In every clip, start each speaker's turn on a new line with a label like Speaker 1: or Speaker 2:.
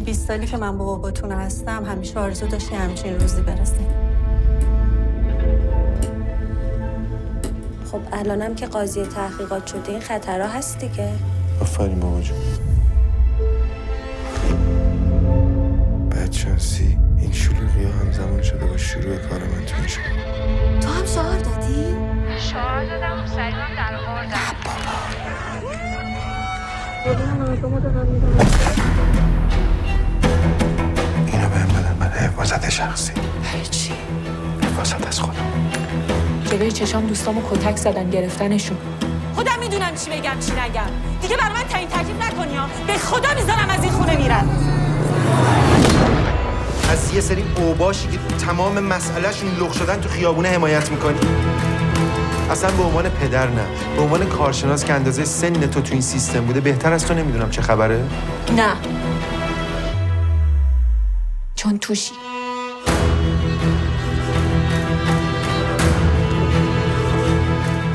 Speaker 1: این 20 سالی که من با باباتون هستم همیشه آرزو داشتی همچین روزی برسه.
Speaker 2: خب الانم که قاضی تحقیقات شده این خطرها هست دیگه.
Speaker 3: آفرین بابا جون. بدشانسی این شلوغی ها همزمان شده با شروع کار من تو این شهر.
Speaker 2: تو هم شعار دادی؟
Speaker 4: شعار دادم و سریعم در آوردم.
Speaker 3: اینو بهم بدن من حفاظت شخصی.
Speaker 2: برای چی؟
Speaker 3: حفاظت از خودم.
Speaker 5: جلوی چشام دوستامو کتک زدن گرفتنشون.
Speaker 6: خودم میدونم چی بگم چی نگم. دیگه برای من تعیین تکلیف نکنی ها. به خدا میذارم از این خونه میرم.
Speaker 3: از یه سری اوباشی که تمام مسئلهشون لخ شدن تو خیابونه حمایت میکنی. اصلا به عنوان پدر نه، به عنوان کارشناس که اندازه سن تو این سیستم بوده بهتر از تو نمیدونم چه خبره؟
Speaker 5: نه، چون توشی.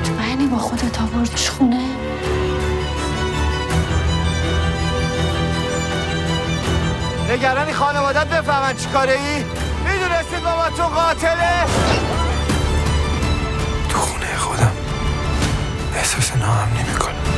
Speaker 2: تو معنی با خودت آوردش خونه؟
Speaker 3: نگرانی خانوادت بفهمن چی کاره ای؟ میدونستید بابا تو قاتله؟ تو خونه خودم احساس ناامنی میکنم.